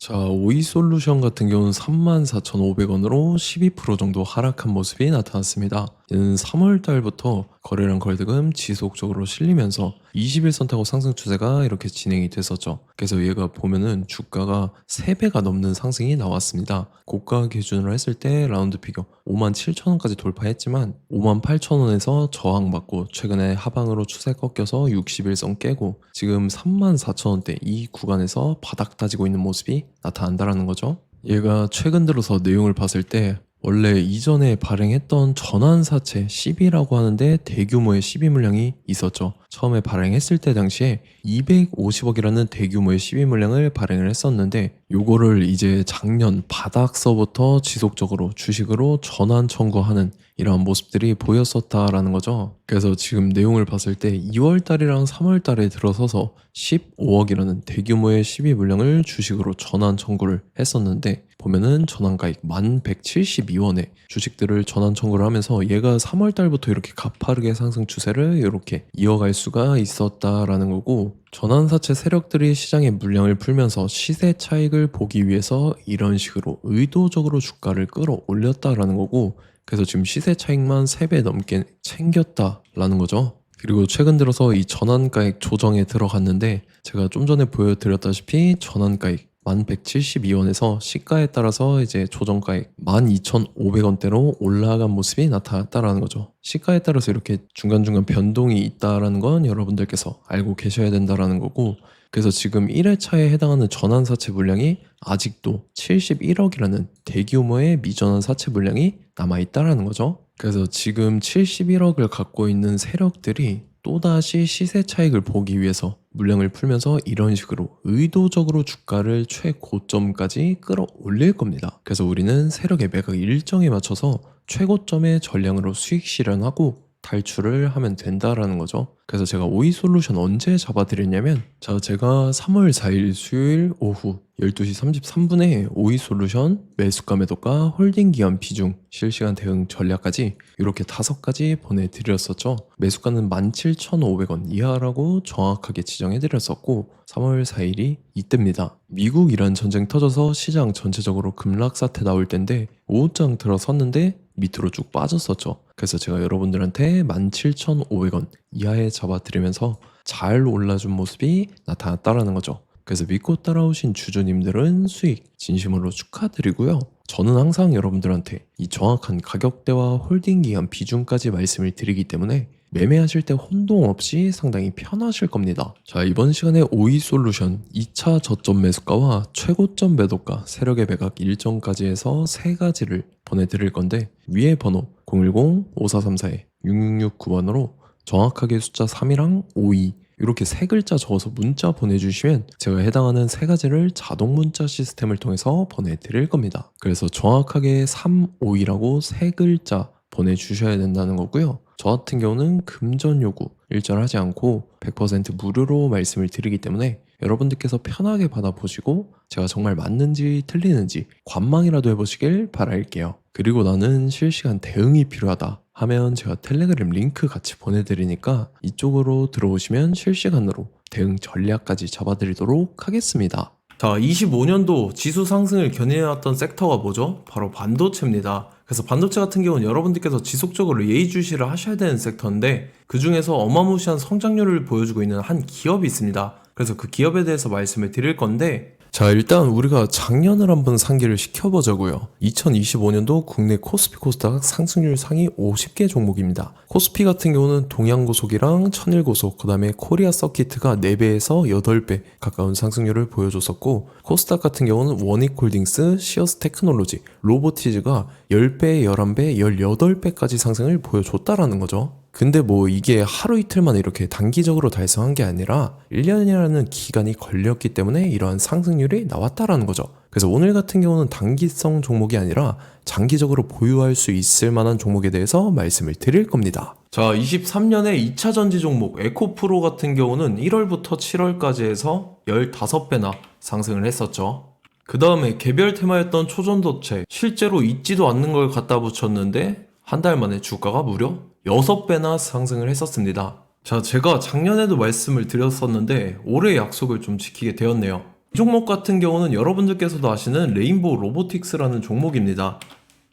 자, 오이솔루션 같은 경우는 34,500원으로 12% 정도 하락한 모습이 나타났습니다. 이는 3월 달부터 거래량 거래대금 지속적으로 실리면서 21선 타고 상승 추세가 이렇게 진행이 됐었죠. 그래서 얘가 보면은 주가가 3배가 넘는 상승이 나왔습니다. 고가 기준으로 했을 때 라운드 피겨 57,000원까지 돌파했지만 58,000원에서 저항받고 최근에 하방으로 추세 꺾여서 61선 깨고 지금 34,000원대 이 구간에서 바닥 다지고 있는 모습이 나타난다라는 거죠. 얘가 최근 들어서 내용을 봤을 때 원래 이전에 발행했던 전환사채 CB라고 하는데 대규모의 CB 물량이 있었죠. 처음에 발행했을 때 당시에 250억이라는 대규모의 CB 물량을 발행을 했었는데 요거를 이제 작년 바닥서부터 지속적으로 주식으로 전환 청구하는 이러한 모습들이 보였었다라는 거죠. 그래서 지금 내용을 봤을 때 2월 달이랑 3월 달에 들어서서 15억이라는 대규모의 CB 물량을 주식으로 전환 청구를 했었는데 보면은 전환가액 1172원에 주식들을 전환 청구를 하면서 얘가 3월 달부터 이렇게 가파르게 상승 추세를 이렇게 이어갈 수가 있었다라는 거고, 전환사채 세력들이 시장의 물량을 풀면서 시세 차익을 보기 위해서 이런 식으로 의도적으로 주가를 끌어올렸다라는 거고, 그래서 지금 시세 차익만 3배 넘게 챙겼다라는 거죠. 그리고 최근 들어서 이 전환가액 조정에 들어갔는데 제가 좀 전에 보여드렸다시피 전환가액 1172원에서 시가에 따라서 이제 조정가액 12,500원대로 올라간 모습이 나타났다라는 거죠. 시가에 따라서 이렇게 중간중간 변동이 있다라는 건 여러분들께서 알고 계셔야 된다라는 거고, 그래서 지금 1회차에 해당하는 전환사채 물량이 아직도 71억이라는 대규모의 미전환 사채 물량이 남아있다라는 거죠. 그래서 지금 71억을 갖고 있는 세력들이 또다시 시세 차익을 보기 위해서 물량을 풀면서 이런 식으로 의도적으로 주가를 최고점까지 끌어올릴 겁니다. 그래서 우리는 세력의 매각 일정에 맞춰서 최고점의 전량으로 수익 실현하고 탈출을 하면 된다라는 거죠. 그래서 제가 오이솔루션 언제 잡아드렸냐면, 제가 3월 4일 수요일 오후 12시 33분에 오이솔루션 매수가 매도가 홀딩 기간 비중 실시간 대응 전략까지 이렇게 5가지 보내드렸었죠. 매수가는 17,500원 이하라고 정확하게 지정해드렸었고 3월 4일이 이때입니다. 미국 이란 전쟁 터져서 시장 전체적으로 급락 사태 나올 때인데 오후장 들어섰는데 밑으로 쭉 빠졌었죠. 그래서 제가 여러분들한테 17,500원 이하에 잡아드리면서 잘 올라준 모습이 나타났다라는 거죠. 그래서 믿고 따라오신 주주님들은 수익 진심으로 축하드리고요. 저는 항상 여러분들한테 이 정확한 가격대와 홀딩 기간 비중까지 말씀을 드리기 때문에 매매하실 때 혼동 없이 상당히 편하실 겁니다. 자, 이번 시간에 오이솔루션 2차 저점 매수가와 최고점 매도가, 세력의 매각 일정까지 해서 3가지를 보내드릴 건데, 위에 번호 010-5434-6669번으로 정확하게 숫자 3이랑 52 이렇게 3글자 적어서 문자 보내주시면 제가 해당하는 3가지를 자동 문자 시스템을 통해서 보내드릴 겁니다. 그래서 정확하게 3, 5이라고 3글자 보내주셔야 된다는 거고요. 저 같은 경우는 금전 요구 일절하지 않고 100% 무료로 말씀을 드리기 때문에 여러분들께서 편하게 받아보시고 제가 정말 맞는지 틀리는지 관망이라도 해보시길 바랄게요. 그리고 나는 실시간 대응이 필요하다 하면 제가 텔레그램 링크 같이 보내드리니까 이쪽으로 들어오시면 실시간으로 대응 전략까지 잡아드리도록 하겠습니다. 자, 25년도 지수 상승을 견인해왔던 섹터가 뭐죠? 바로 반도체입니다. 그래서 반도체 같은 경우는 여러분들께서 지속적으로 예의주시를 하셔야 되는 섹터인데, 그 중에서 어마무시한 성장률을 보여주고 있는 한 기업이 있습니다. 그래서 그 기업에 대해서 말씀을 드릴 건데, 자, 일단 우리가 작년을 한번 상기를 시켜보자고요. 2025년도 국내 코스피 코스닥 상승률 상위 50개 종목입니다. 코스피 같은 경우는 동양고속이랑 천일고속, 그 다음에 코리아 서키트가 4배에서 8배 가까운 상승률을 보여줬었고, 코스닥 같은 경우는 원익홀딩스, 시어스 테크놀로지, 로보티즈가 10배, 11배, 18배까지 상승을 보여줬다라는 거죠. 근데 뭐 이게 하루 이틀 만에 이렇게 단기적으로 달성한 게 아니라 1년이라는 기간이 걸렸기 때문에 이러한 상승률이 나왔다라는 거죠. 그래서 오늘 같은 경우는 단기성 종목이 아니라 장기적으로 보유할 수 있을 만한 종목에 대해서 말씀을 드릴 겁니다. 자, 23년에 2차 전지 종목 에코프로 같은 경우는 1월부터 7월까지 해서 15배나 상승을 했었죠. 그 다음에 개별 테마였던 초전도체, 실제로 있지도 않는 걸 갖다 붙였는데 한 달 만에 주가가 무려 6배나 상승을 했었습니다. 자, 제가 작년에도 말씀을 드렸었는데 올해 약속을 좀 지키게 되었네요. 이 종목 같은 경우는 여러분들께서도 아시는 레인보우 로보틱스라는 종목입니다.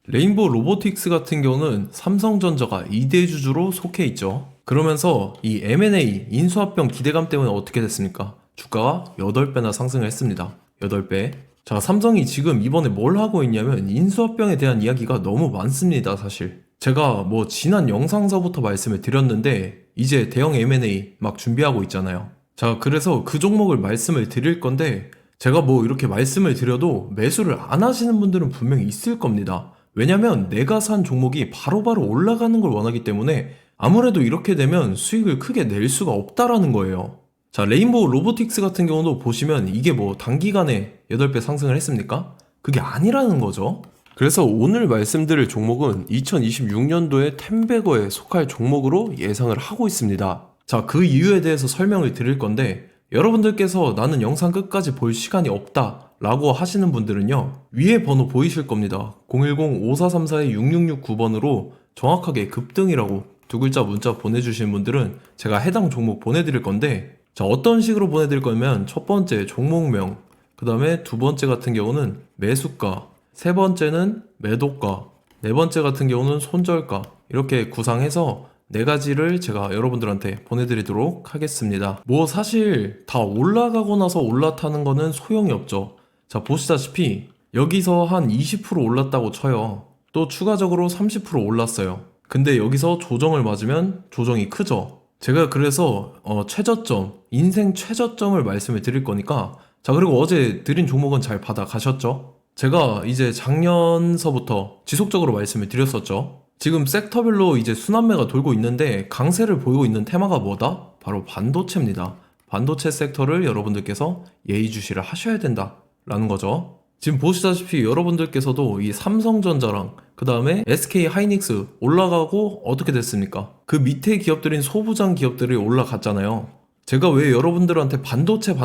레인보우 로보틱스 같은 경우는 삼성전자가 2대 주주로 속해 있죠. 그러면서 이 M&A 인수합병 기대감 때문에 어떻게 됐습니까? 주가가 8배나 상승을 했습니다. 8배. 자, 삼성이 지금 이번에 뭘 하고 있냐면 인수합병에 대한 이야기가 너무 많습니다, 사실. 제가 뭐 지난 영상서부터 말씀을 드렸는데 이제 대형 M&A 막 준비하고 있잖아요. 자, 그래서 그 종목을 말씀을 드릴 건데 제가 뭐 이렇게 말씀을 드려도 매수를 안 하시는 분들은 분명히 있을 겁니다. 왜냐면 내가 산 종목이 바로바로 올라가는 걸 원하기 때문에 아무래도 이렇게 되면 수익을 크게 낼 수가 없다라는 거예요. 자, 레인보우 로보틱스 같은 경우도 보시면 이게 뭐 단기간에 8배 상승을 했습니까? 그게 아니라는 거죠. 그래서 오늘 말씀드릴 종목은 2026년도에 텐베거에 속할 종목으로 예상을 하고 있습니다. 자, 그 이유에 대해서 설명을 드릴 건데 여러분들께서 나는 영상 끝까지 볼 시간이 없다 라고 하시는 분들은요, 위에 번호 보이실 겁니다. 010-5434-6669번으로 정확하게 급등이라고 두 글자 문자 보내주시는 분들은 제가 해당 종목 보내드릴 건데, 자, 어떤 식으로 보내드릴 거냐면 첫 번째 종목명, 그 다음에 두 번째 같은 경우는 매수가, 세 번째는 매도가, 네 번째 같은 경우는 손절가, 이렇게 구상해서 네 가지를 제가 여러분들한테 보내드리도록 하겠습니다. 뭐 사실 다 올라가고 나서 올라타는 거는 소용이 없죠. 자, 보시다시피 여기서 한 20% 올랐다고 쳐요. 또 추가적으로 30% 올랐어요. 근데 여기서 조정을 맞으면 조정이 크죠. 제가 그래서 최저점, 인생 최저점을 말씀을 드릴 거니까, 자, 그리고 어제 드린 종목은 잘 받아 가셨죠? 제가 이제 작년서부터 지속적으로 말씀을 드렸었죠. 지금 섹터별로 이제 순환매가 돌고 있는데 강세를 보이고 있는 테마가 뭐다? 바로 반도체입니다. 반도체 섹터를 여러분들께서 예의주시를 하셔야 된다라는 거죠. 지금 보시다시피 여러분들께서도 이 삼성전자랑 그 다음에 SK 하이닉스 올라가고 어떻게 됐습니까? 그 밑에 기업들인 소부장 기업들이 올라갔잖아요. 제가 왜 여러분들한테 반도체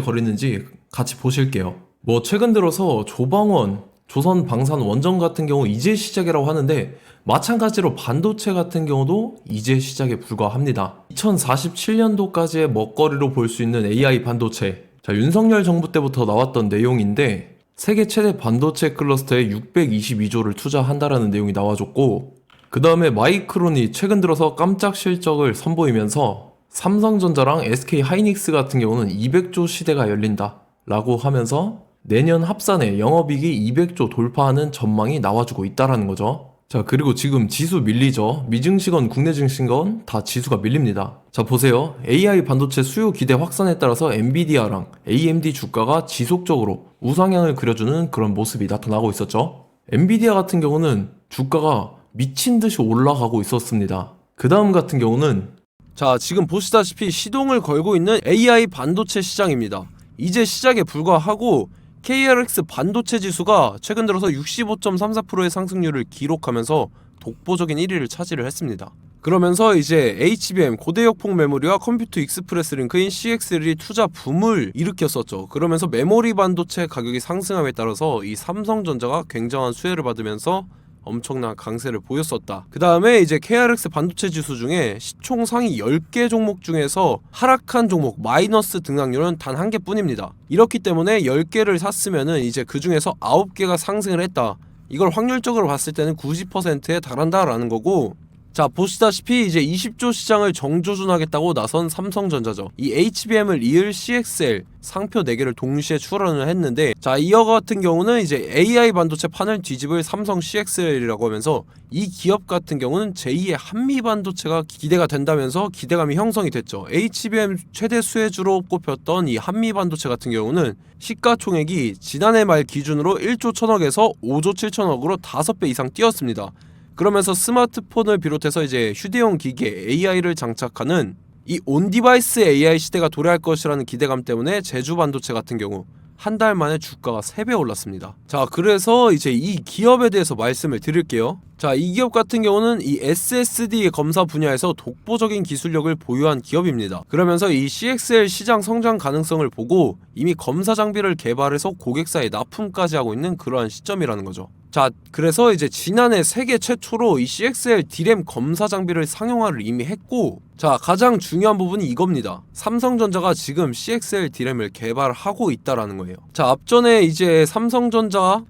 거리는지 같이 보실게요. 뭐 최근 들어서 조방원, 조선방산 원전 같은 경우 이제 시작이라고 하는데 마찬가지로 반도체 같은 경우도 이제 시작에 불과합니다. 2047년도까지의 먹거리로 볼 수 있는 AI 반도체. 자, 윤석열 정부 때부터 나왔던 내용인데 세계 최대 반도체 클러스터에 622조를 투자한다라는 내용이 나와줬고, 그 다음에 마이크론이 최근 들어서 깜짝 실적을 선보이면서 삼성전자랑 SK 하이닉스 같은 경우는 200조 시대가 열린다 라고 하면서 내년 합산에 영업이익이 200조 돌파하는 전망이 나와주고 있다라는 거죠. 자, 그리고 지금 지수 밀리죠. 미증시건 국내 증시건 다 지수가 밀립니다. 자, 보세요. AI 반도체 수요 기대 확산에 따라서 엔비디아랑 AMD 주가가 지속적으로 우상향을 그려주는 그런 모습이 나타나고 있었죠. 엔비디아 같은 경우는 주가가 미친 듯이 올라가고 있었습니다. 그 다음 같은 경우는, 자, 지금 보시다시피 시동을 걸고 있는 AI 반도체 시장입니다. 이제 시작에 불과하고 KRX 반도체 지수가 최근 들어서 65.34%의 상승률을 기록하면서 독보적인 1위를 차지를 했습니다. 그러면서 이제 HBM 고대역폭 메모리와 컴퓨터 익스프레스 링크인 CXL이 투자 붐을 일으켰었죠. 그러면서 메모리 반도체 가격이 상승함에 따라서 이 삼성전자가 굉장한 수혜를 받으면서 엄청난 강세를 보였었다. 그 다음에 이제 KRX 반도체 지수 중에 시총 상위 10개 종목 중에서 하락한 종목 마이너스 등락률은 단 한 개뿐입니다. 이렇기 때문에 10개를 샀으면은 이제 그 중에서 9개가 상승을 했다. 이걸 확률적으로 봤을 때는 90%에 달한다라는 거고, 자, 보시다시피 이제 20조 시장을 정조준하겠다고 나선 삼성전자죠. 이 HBM을 이을 CXL 상표 4개를 동시에 출원을 했는데, 자, 이어 같은 경우는 이제 AI 반도체 판을 뒤집을 삼성 CXL이라고 하면서 이 기업 같은 경우는 제2의 한미 반도체가 기대가 된다면서 기대감이 형성이 됐죠. HBM 최대 수혜주로 꼽혔던 이 한미 반도체 같은 경우는 시가총액이 지난해 말 기준으로 1조 1000억에서 5조 7천억으로 5배 이상 뛰었습니다. 그러면서 스마트폰을 비롯해서 이제 휴대용 기기에 AI를 장착하는 이 온디바이스 AI 시대가 도래할 것이라는 기대감 때문에 제주 반도체 같은 경우 한 달 만에 주가가 3배 올랐습니다. 자, 그래서 이제 이 기업에 대해서 말씀을 드릴게요. 자, 이 기업 같은 경우는 이 SSD 검사 분야에서 독보적인 기술력을 보유한 기업입니다. 그러면서 이 CXL 시장 성장 가능성을 보고 이미 검사 장비를 개발해서 고객사에 납품까지 하고 있는 그러한 시점이라는 거죠. 자, 그래서 이제 지난해 세계 최초로 이 CXL D램 검사 장비를 상용화를 이미 했고, 자, 가장 중요한 부분이 이겁니다. 삼성전자가 지금 CXL D램을 개발하고 있다라는 거예요. 자, 앞전에 이제 삼성전자가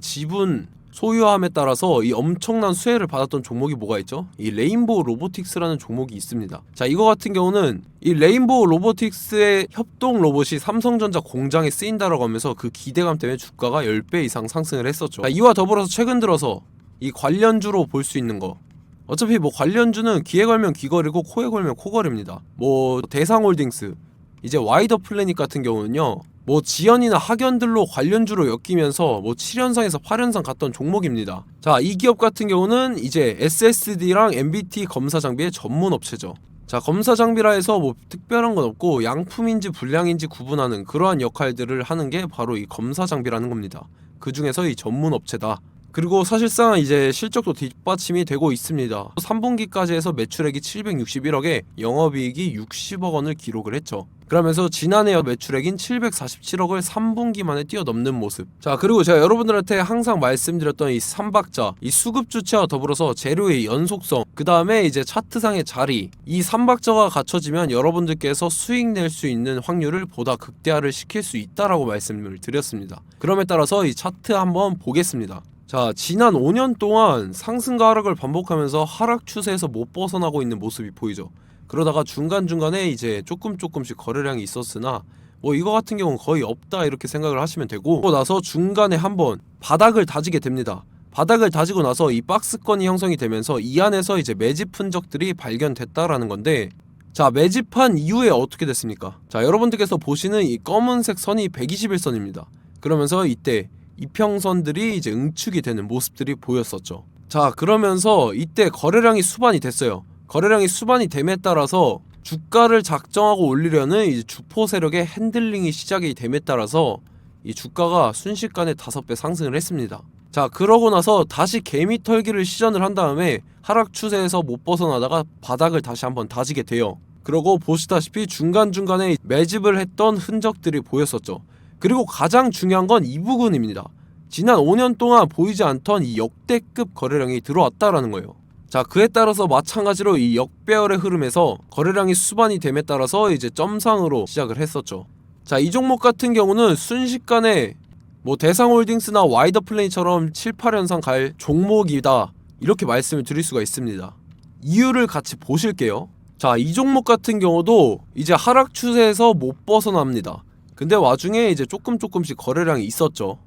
지분 소유함에 따라서 이 엄청난 수혜를 받았던 종목이 뭐가 있죠? 이 레인보우 로보틱스라는 종목이 있습니다. 자, 이거 같은 경우는 이 레인보우 로보틱스의 협동 로봇이 삼성전자 공장에 쓰인다라고 하면서 그 기대감 때문에 주가가 10배 이상 상승을 했었죠. 자, 이와 더불어서 최근 들어서 이 관련주로 볼 수 있는 거, 어차피 뭐 관련주는 귀에 걸면 귀걸이고 코에 걸면 코걸입니다. 뭐 대상홀딩스, 이제 와이더 플래닛 같은 경우는요, 뭐 지연이나 학연들로 관련주로 엮이면서 뭐 7연상에서 8연상 갔던 종목입니다. 자, 이 기업 같은 경우는 이제 SSD랑 MBT 검사 장비의 전문 업체죠. 자, 검사 장비라 해서 뭐 특별한 건 없고 양품인지 불량인지 구분하는 그러한 역할들을 하는 게 바로 이 검사 장비라는 겁니다. 그 중에서 이 전문 업체다. 그리고 사실상 이제 실적도 뒷받침이 되고 있습니다. 3분기까지 해서 매출액이 761억에 영업이익이 60억 원을 기록을 했죠. 그러면서 지난해 매출액인 747억을 3분기 만에 뛰어넘는 모습. 자, 그리고 제가 여러분들한테 항상 말씀드렸던 이 3박자, 이 수급 주체와 더불어서 재료의 연속성, 그 다음에 이제 차트상의 자리, 이 3박자가 갖춰지면 여러분들께서 수익 낼 수 있는 확률을 보다 극대화를 시킬 수 있다라고 말씀을 드렸습니다. 그럼에 따라서 이 차트 한번 보겠습니다. 자, 지난 5년 동안 상승과 하락을 반복하면서 하락 추세에서 못 벗어나고 있는 모습이 보이죠. 그러다가 중간중간에 이제 조금씩 거래량이 있었으나 뭐 이거 같은 경우는 거의 없다 이렇게 생각을 하시면 되고, 그러고 나서 중간에 한번 바닥을 다지게 됩니다. 바닥을 다지고 나서 이 박스권이 형성이 되면서 이 안에서 이제 매집 흔적들이 발견됐다라는 건데, 자, 매집한 이후에 어떻게 됐습니까? 자, 여러분들께서 보시는 이 검은색 선이 121선입니다. 그러면서 이때 이평선들이 이제 응축이 되는 모습들이 보였었죠. 자, 그러면서 이때 거래량이 수반이 됐어요. 거래량이 수반이 됨에 따라서 주가를 작정하고 올리려는 이제 주포 세력의 핸들링이 시작이 됨에 따라서 이 주가가 순식간에 5배 상승을 했습니다. 자, 그러고 나서 다시 개미 털기를 시전을 한 다음에 하락 추세에서 못 벗어나다가 바닥을 다시 한번 다지게 돼요. 그러고 보시다시피 중간중간에 매집을 했던 흔적들이 보였었죠. 그리고 가장 중요한 건 이 부분입니다. 지난 5년 동안 보이지 않던 이 역대급 거래량이 들어왔다라는 거예요. 자, 그에 따라서 마찬가지로 이 역배열의 흐름에서 거래량이 수반이 됨에 따라서 이제 점상으로 시작을 했었죠. 자, 이 종목 같은 경우는 순식간에 뭐 대상홀딩스나 와이더 플레이처럼 7, 8연상 갈 종목이다 이렇게 말씀을 드릴 수가 있습니다. 이유를 같이 보실게요. 자, 이 종목 같은 경우도 이제 하락 추세에서 못 벗어납니다. 근데 와중에 이제 조금씩 거래량이 있었죠.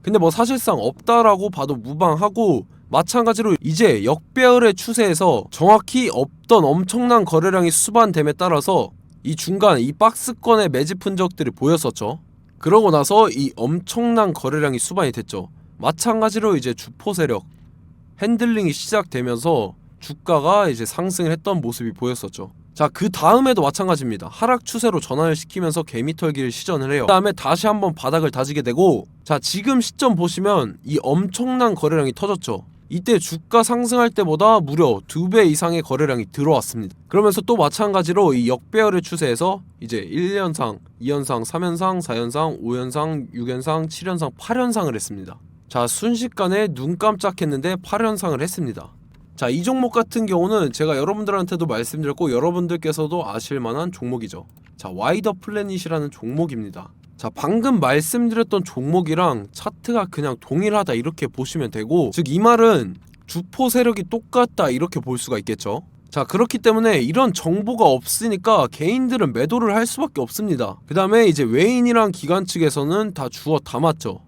근데 뭐 사실상 없다라고 봐도 무방하고, 마찬가지로 이제 역배열의 추세에서 정확히 없던 엄청난 거래량이 수반됨에 따라서 이 중간 이 박스권의 매집 흔적들이 보였었죠. 그러고 나서 이 엄청난 거래량이 수반이 됐죠. 마찬가지로 이제 주포 세력 핸들링이 시작되면서 주가가 이제 상승을 했던 모습이 보였었죠. 자, 그 다음에도 마찬가지입니다. 하락 추세로 전환을 시키면서 개미털기를 시전을 해요. 그 다음에 다시 한번 바닥을 다지게 되고, 자, 지금 시점 보시면 이 엄청난 거래량이 터졌죠. 이때 주가 상승할 때보다 무려 2배 이상의 거래량이 들어왔습니다. 그러면서 또 마찬가지로 이 역배열의 추세에서 이제 1연상, 2연상, 3연상, 4연상, 5연상, 6연상, 7연상, 8연상을 했습니다. 자, 순식간에 눈 깜짝했는데 8연상을 했습니다. 자, 이 종목 같은 경우는 제가 여러분들한테도 말씀드렸고 여러분들께서도 아실만한 종목이죠. 자, 와이더 플래닛이라는 종목입니다. 자, 방금 말씀드렸던 종목이랑 차트가 그냥 동일하다 이렇게 보시면 되고, 즉 이 말은 주포 세력이 똑같다 이렇게 볼 수가 있겠죠. 자, 그렇기 때문에 이런 정보가 없으니까 개인들은 매도를 할 수밖에 없습니다. 그 다음에 이제 외인이랑 기관 측에서는 다 주워 담았죠.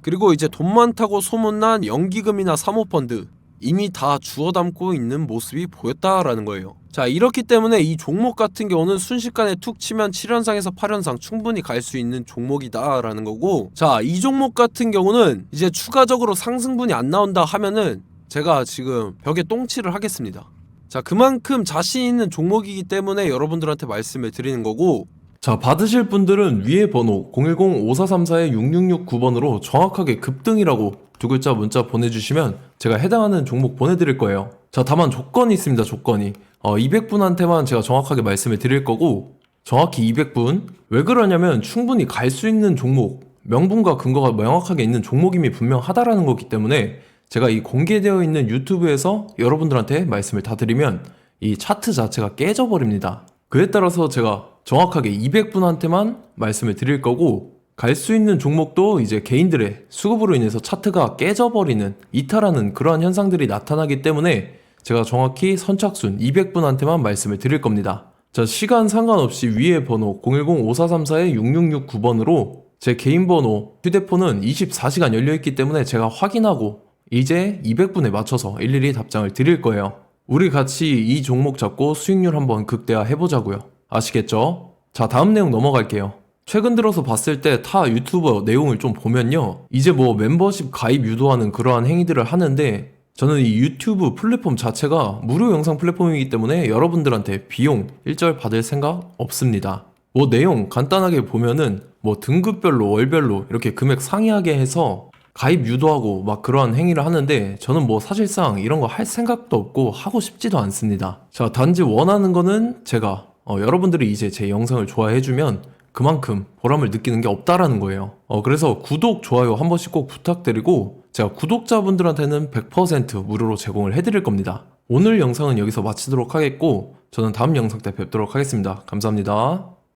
그리고 이제 돈 많다고 소문난 연기금이나 사모펀드 이미 다 주워 담고 있는 모습이 보였다라는 거예요. 자, 이렇기 때문에 이 종목 같은 경우는 순식간에 툭 치면 7연상에서 8연상 충분히 갈 수 있는 종목이다 라는 거고, 자, 이 종목 같은 경우는 이제 추가적으로 상승분이 안 나온다 하면은 제가 지금 벽에 똥칠을 하겠습니다. 자, 그만큼 자신 있는 종목이기 때문에 여러분들한테 말씀을 드리는 거고, 자, 받으실 분들은 위에 번호 010-5434-6669번으로 정확하게 급등이라고 두 글자 문자 보내주시면 제가 해당하는 종목 보내드릴 거예요. 자, 다만 조건이 있습니다. 조건이 200분한테만 제가 정확하게 말씀을 드릴 거고, 정확히 200분. 왜 그러냐면 충분히 갈 수 있는 종목 명분과 근거가 명확하게 있는 종목임이 분명하다라는 거기 때문에 제가 이 공개되어 있는 유튜브에서 여러분들한테 말씀을 다 드리면 이 차트 자체가 깨져버립니다. 그에 따라서 제가 정확하게 200분한테만 말씀을 드릴 거고, 갈 수 있는 종목도 이제 개인들의 수급으로 인해서 차트가 깨져버리는, 이탈하는 그러한 현상들이 나타나기 때문에 제가 정확히 선착순 200분한테만 말씀을 드릴 겁니다. 자, 시간 상관없이 위에 번호 010-5434-6669번으로 제 개인 번호, 휴대폰은 24시간 열려있기 때문에 제가 확인하고 이제 200분에 맞춰서 일일이 답장을 드릴 거예요. 우리 같이 이 종목 잡고 수익률 한번 극대화 해보자고요. 아시겠죠? 자, 다음 내용 넘어갈게요. 최근 들어서 봤을 때 타 유튜버 내용을 좀 보면요, 이제 뭐 멤버십 가입 유도하는 그러한 행위들을 하는데, 저는 이 유튜브 플랫폼 자체가 무료 영상 플랫폼이기 때문에 여러분들한테 비용 일절 받을 생각 없습니다. 뭐 내용 간단하게 보면은 뭐 등급별로 월별로 이렇게 금액 상이하게 해서 가입 유도하고 막 그러한 행위를 하는데, 저는 뭐 사실상 이런 거 할 생각도 없고 하고 싶지도 않습니다. 자, 단지 원하는 거는 제가 여러분들이 이제 제 영상을 좋아해주면 그만큼 보람을 느끼는 게 없다라는 거예요. 그래서 구독, 좋아요 한 번씩 꼭 부탁드리고, 제가 구독자분들한테는 100% 무료로 제공을 해드릴 겁니다. 오늘 영상은 여기서 마치도록 하겠고, 저는 다음 영상 때 뵙도록 하겠습니다. 감사합니다.